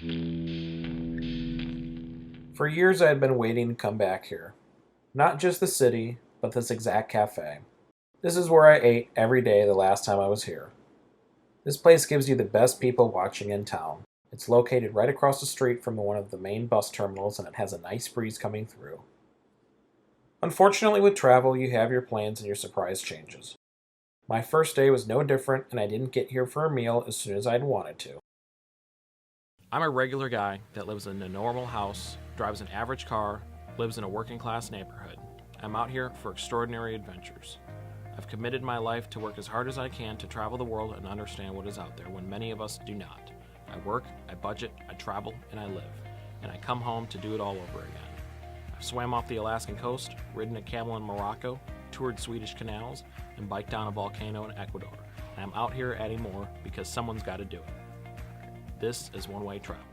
For years I had been waiting to come back here. Not just the city, but this exact cafe. This is where I ate every day the last time I was here. This place gives you the best people watching in town. It's located right across the street from one of the main bus terminals, and it has a nice breeze coming through. Unfortunately, with travel, you have your plans and your surprise changes. My first day was no different, and I didn't get here for a meal as soon as I'd wanted to. I'm a regular guy that lives in a normal house, drives an average car, lives in a working class neighborhood. I'm out here for extraordinary adventures. I've committed my life to work as hard as I can to travel the world and understand what is out there when many of us do not. I work, I budget, I travel, and I live. And I come home to do it all over again. I've swam off the Alaskan coast, ridden a camel in Morocco, toured Swedish canals, and biked down a volcano in Ecuador. And I'm out here adding more because someone's got to do it. This is one-way travel.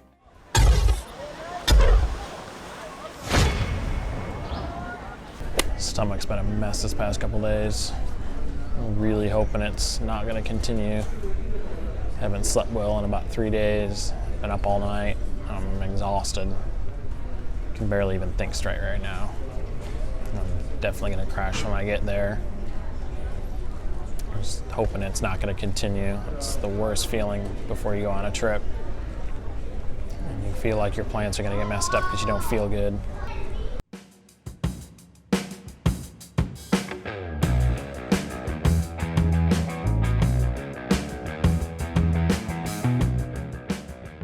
Stomach's been a mess this past couple days. I'm really hoping it's not going to continue. Haven't slept well in about 3 days. Been up all night. I'm exhausted. Can barely even think straight right now. I'm definitely going to crash when I get there. I'm just hoping it's not going to continue. It's the worst feeling before you go on a trip. And you feel like your plans are going to get messed up because you don't feel good.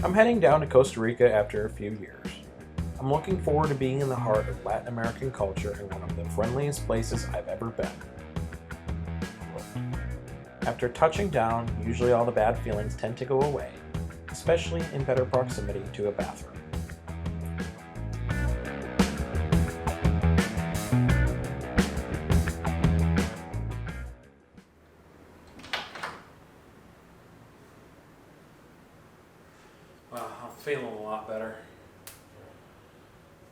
I'm heading down to Costa Rica after a few years. I'm looking forward to being in the heart of Latin American culture and one of the friendliest places I've ever been. After touching down, usually all the bad feelings tend to go away, especially in better proximity to a bathroom. Well, I'm feeling a lot better.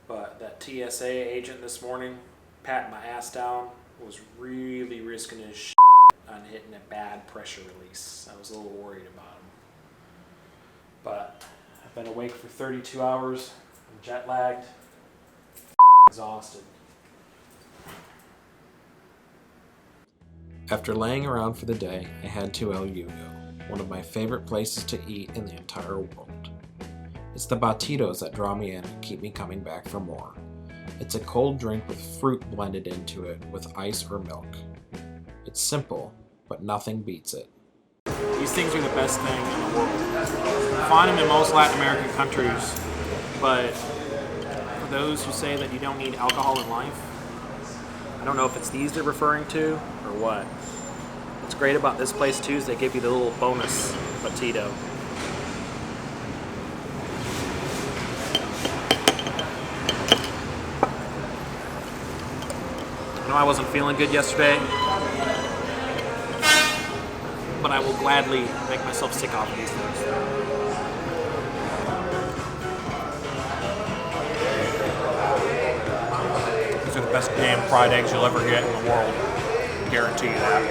But that TSA agent this morning, patting my ass down, was really risking his shit on hitting a bad pressure release. I was a little worried about him. But I've been awake for 32 hours, I'm jet lagged, exhausted. After laying around for the day, I head to El Yugo, one of my favorite places to eat in the entire world. It's the batidos that draw me in and keep me coming back for more. It's a cold drink with fruit blended into it with ice or milk. It's simple, but nothing beats it. These things are the best thing in the world. You find them in most Latin American countries, but for those who say that you don't need alcohol in life, I don't know if it's these they're referring to or what. What's great about this place too is they give you the little bonus batito. I know I wasn't feeling good yesterday, but I will gladly make myself sick off of these things. These are the best damn fried eggs you'll ever get in the world. I guarantee you that.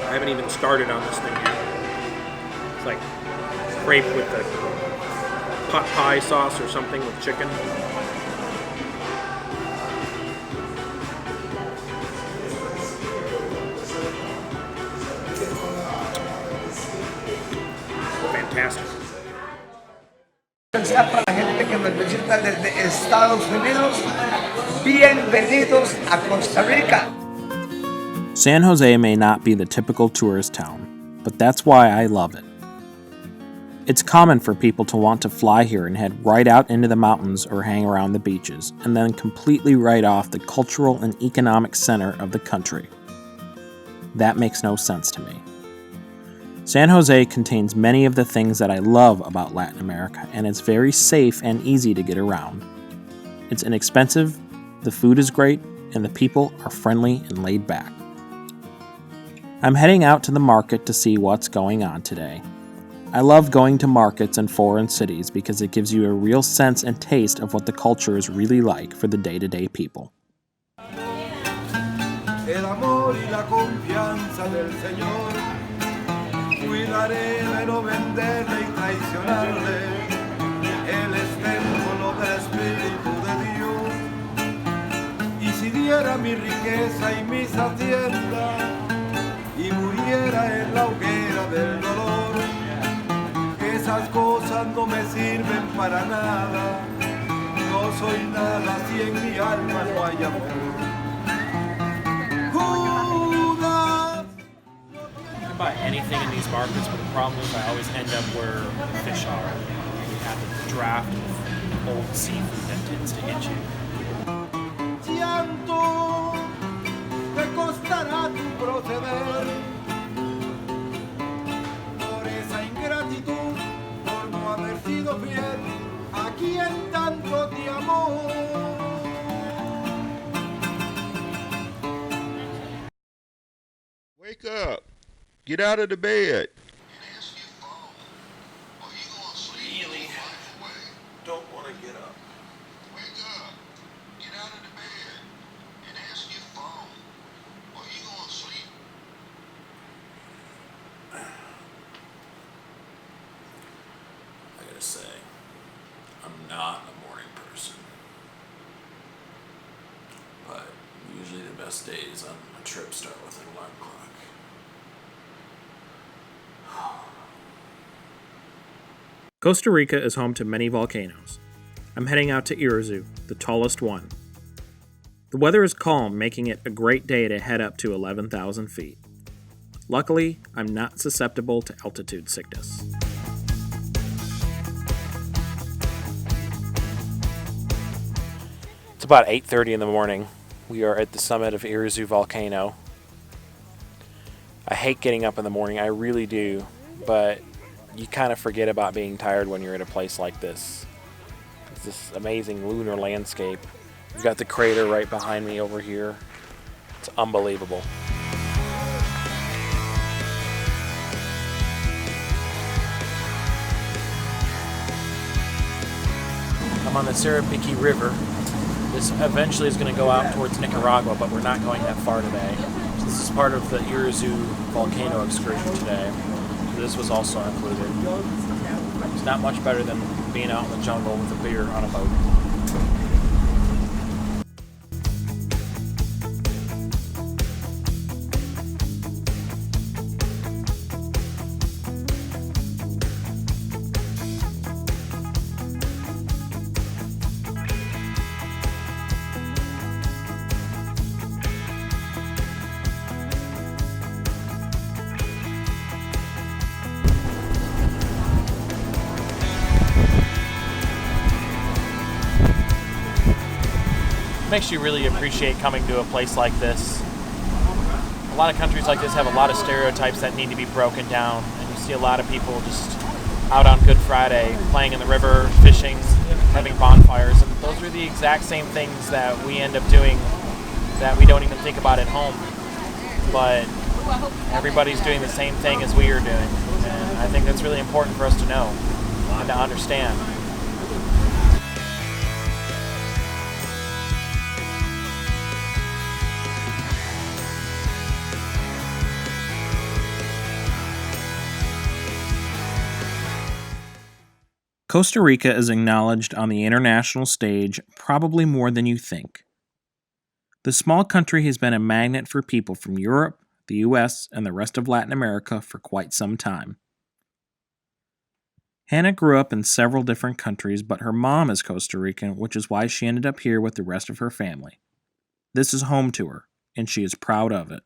I haven't even started on this thing yet. It's like crepe with the pot pie sauce or something with chicken. Fantastic. Para la gente que nos visita desde Estados Unidos, bienvenidos a Costa Rica. San Jose may not be the typical tourist town, but that's why I love it. It's common for people to want to fly here and head right out into the mountains or hang around the beaches, and then completely write off the cultural and economic center of the country. That makes no sense to me. San Jose contains many of the things that I love about Latin America, and it's very safe and easy to get around. It's inexpensive, the food is great, and the people are friendly and laid back. I'm heading out to the market to see what's going on today. I love going to markets in foreign cities because it gives you a real sense and taste of what the culture is really like for the day-to-day people. El amor y la confianza del Señor, cuidaré de no venderle y traicionarle. mi riqueza y mis haciendas y muriera en la hoguera del dolor. Esas cosas no me sirven para nada, no soy nada si en mi alma no hay amor. Judas. You can buy anything in these markets, but the problem is I always end up where the fish are. You have a draft of old seafood that tends to hit you. Llanto, te costará tu proceder por esa ingratitud, por no haber sido fiel a quien tanto te amó. Wake up. Get out of the bed. Really don't want to get up. Wake up. Get out of the bed and answer your phone. Or you gonna sleep? I gotta say, I'm not a morning person. But usually the best days on a trip start with an alarm clock. Costa Rica is home to many volcanoes. I'm heading out to Irazu, the tallest one. The weather is calm, making it a great day to head up to 11,000 feet. Luckily, I'm not susceptible to altitude sickness. It's about 8:30 in the morning. We are at the summit of Irazu volcano. I hate getting up in the morning, I really do, but you kind of forget about being tired when you're at a place like this. It's this amazing lunar landscape. You've got the crater right behind me over here. It's unbelievable. I'm on the Sarapiqui River. This eventually is going to go out towards Nicaragua, but we're not going that far today. So this is part of the Irazu volcano excursion today. This was also included. It's not much better than being out in the jungle with a beer on a boat. Makes you really appreciate coming to a place like this. A lot of countries like this have a lot of stereotypes that need to be broken down, and you see a lot of people just out on Good Friday playing in the river, fishing, having bonfires, and those are the exact same things that we end up doing that we don't even think about at home. But everybody's doing the same thing as we are doing, and I think that's really important for us to know and to understand. Costa Rica is acknowledged on the international stage probably more than you think. The small country has been a magnet for people from Europe, the US, and the rest of Latin America for quite some time. Hannah grew up in several different countries, but her mom is Costa Rican, which is why she ended up here with the rest of her family. This is home to her, and she is proud of it.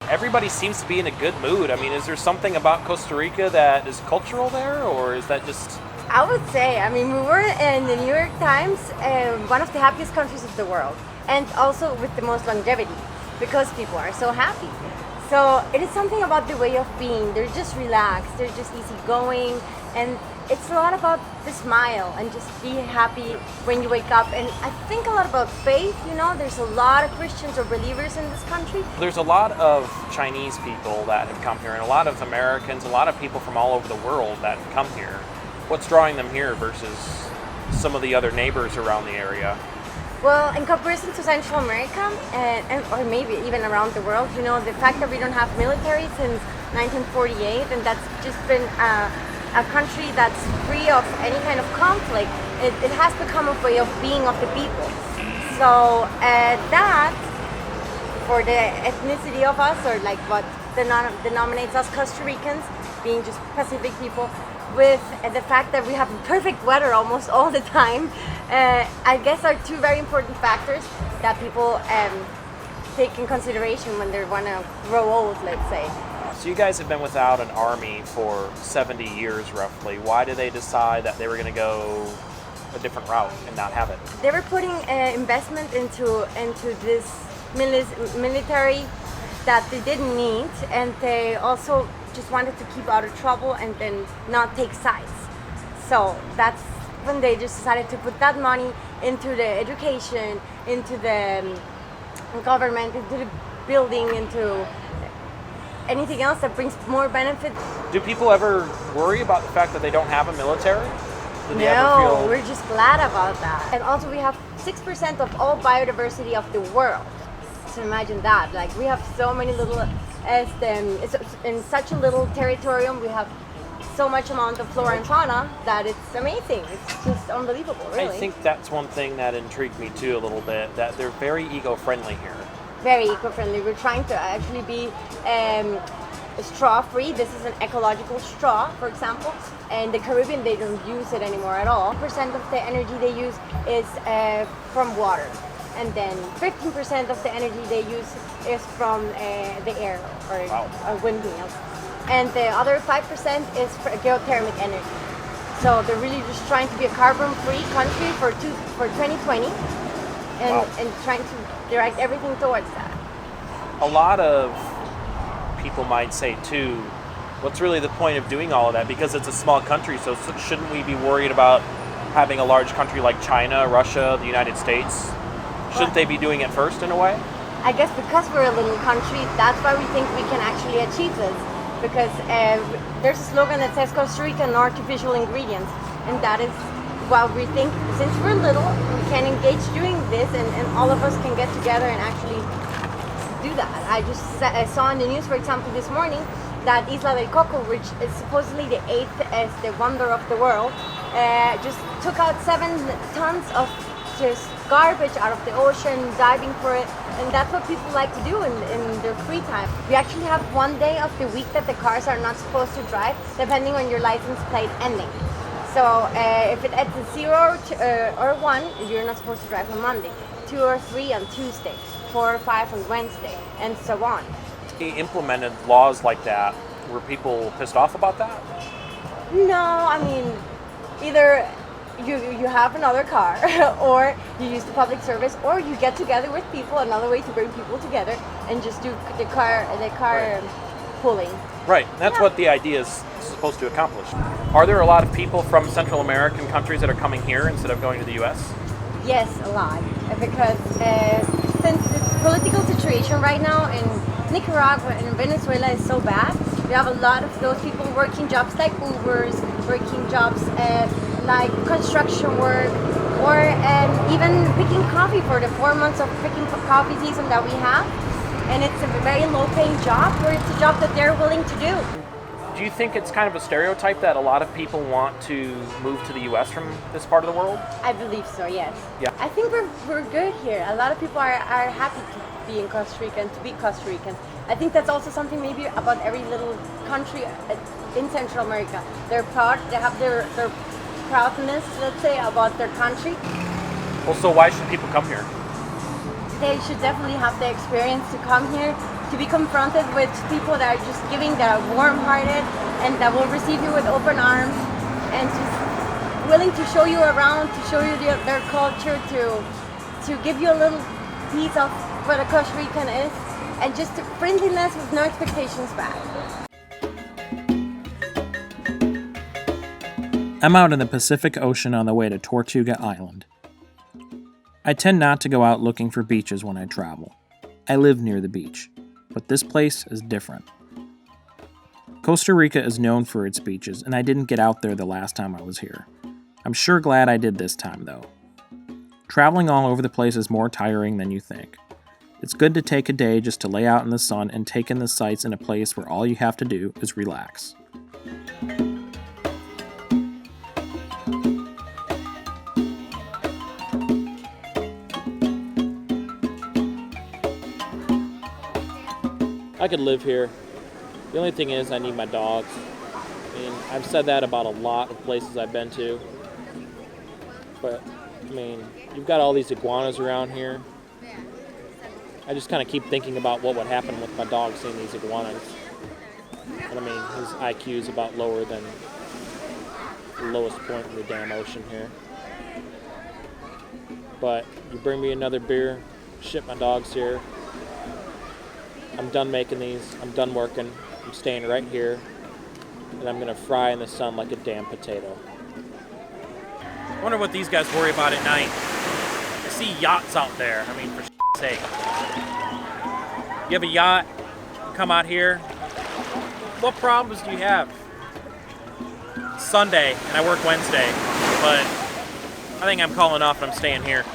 Everybody seems to be in a good mood. I mean, is there something about Costa Rica that is cultural there, or is that just... I would say, we were in the New York Times, one of the happiest countries of the world, and also with the most longevity, because people are so happy. So it is something about the way of being. They're just relaxed, they're just easygoing, and it's a lot about the smile and just be happy when you wake up. And I think a lot about faith, there's a lot of Christians or believers in this country. There's a lot of Chinese people that have come here, and a lot of Americans, a lot of people from all over the world that come here. What's drawing them here versus some of the other neighbors around the area? Well, in comparison to Central America, or maybe even around the world, the fact that we don't have military since 1948, and that's just been a country that's free of any kind of conflict, it has become a way of being of the people. So that for the ethnicity of us, or like what denominates us Costa Ricans, being just Pacific people, with the fact that we have perfect weather almost all the time, I guess are two very important factors that people take in consideration when they want to grow old, let's say. So you guys have been without an army for 70 years roughly. Why did they decide that they were going to go a different route and not have it? They were putting investment into this military that they didn't need, and they also just wanted to keep out of trouble and then not take sides. So that's when they just decided to put that money into the education, into the government, into the building, into anything else that brings more benefit. Do people ever worry about the fact that they don't have a military? Do they ever No, feel... we're just glad about that. And also we have 6% of all biodiversity of the world. So imagine that. Like, we have so many little, in such a little territorium, we have so much amount of flora and fauna that it's amazing. It's just unbelievable, really. I think that's one thing that intrigued me too a little bit, that they're very eco-friendly here. Very eco-friendly. We're trying to actually be straw-free. This is an ecological straw, for example. And the Caribbean, they don't use it anymore at all. 15% of the energy they use is from water. And then 15% of the energy they use is from the air or windmills. And the other 5% is for geothermic energy. So they're really just trying to be a carbon-free country for 2020 and trying to direct everything towards that. A lot of people might say too, what's really the point of doing all of that? Because it's a small country, so shouldn't we be worried about having a large country like China, Russia, the United States? Shouldn't they be doing it first in a way? I guess because we're a little country, that's why we think we can actually achieve this. Because there's a slogan that says Costa Rica, no artificial ingredients. And that is what we think. Since we're little, we can engage doing this, and all of us can get together and actually do that. I saw in the news, for example, this morning, that Isla del Coco, which is supposedly the 8th as the wonder of the world, just took out 7 tons of just garbage out of the ocean, diving for it, and that's what people like to do in their free time. We actually have one day of the week that the cars are not supposed to drive, depending on your license plate ending. So if it ends at 0 or 1, you're not supposed to drive on Monday, 2 or 3 on Tuesday, 4 or 5 on Wednesday, and so on. He implemented laws like that. Were people pissed off about that? No, I mean, either you have another car, or you use the public service, or you get together with people, another way to bring people together, and just do the car pulling. Right, that's what the idea is supposed to accomplish. Are there a lot of people from Central American countries that are coming here instead of going to the U.S.? Yes, a lot, because since the political situation right now in Nicaragua and Venezuela is so bad, we have a lot of those people working jobs like Ubers, working jobs like construction work, or even picking coffee for the 4 months of picking coffee season that we have. And it's a very low-paying job, or it's a job that they're willing to do. Do you think it's kind of a stereotype that a lot of people want to move to the U.S. from this part of the world? I believe so, yes. Yeah. I think we're good here. A lot of people are happy to be in Costa Rica and to be Costa Ricans. I think that's also something maybe about every little country in Central America. They're proud, they have their proudness, let's say, about their country. Well, so why should people come here? They should definitely have the experience to come here, to be confronted with people that are just giving, that are warm-hearted, and that will receive you with open arms, and just willing to show you around, to show you their culture, to give you a little piece of what a Costa Rican is, and just friendliness with no expectations back. I'm out in the Pacific Ocean on the way to Tortuga Island. I tend not to go out looking for beaches when I travel. I live near the beach, but this place is different. Costa Rica is known for its beaches, and I didn't get out there the last time I was here. I'm sure glad I did this time, though. Traveling all over the place is more tiring than you think. It's good to take a day just to lay out in the sun and take in the sights in a place where all you have to do is relax. I could live here. The only thing is I need my dogs. I mean, I've said that about a lot of places I've been to. But, I mean, you've got all these iguanas around here. I just kind of keep thinking about what would happen with my dog seeing these iguanas. And I mean, his IQ is about lower than the lowest point in the damn ocean here. But you bring me another beer, ship my dogs here. I'm done making these. I'm done working. I'm staying right here. And I'm going to fry in the sun like a damn potato. I wonder what these guys worry about at night. I see yachts out there. I mean, for sake. You have a yacht, come out here. What problems do you have? It's Sunday, and I work Wednesday, but I think I'm calling off and I'm staying here.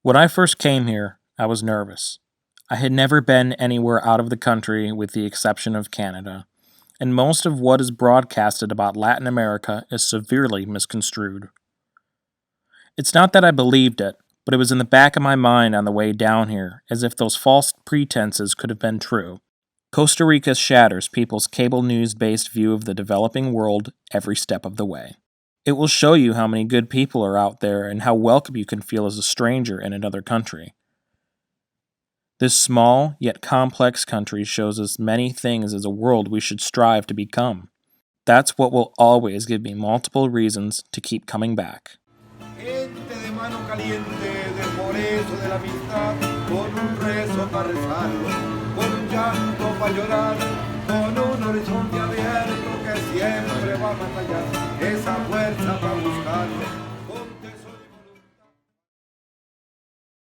When I first came here, I was nervous. I had never been anywhere out of the country with the exception of Canada, and most of what is broadcasted about Latin America is severely misconstrued. It's not that I believed it, but it was in the back of my mind on the way down here, as if those false pretenses could have been true. Costa Rica shatters people's cable news-based view of the developing world every step of the way. It will show you how many good people are out there and how welcome you can feel as a stranger in another country. This small yet complex country shows us many things as a world we should strive to become. That's what will always give me multiple reasons to keep coming back. Gente de mano caliente, del poreso de la amistad, con un rezo para rezarlo, con un llanto para llorar, con un horizonte abierto que siempre va más allá, esa fuerza para buscarlo.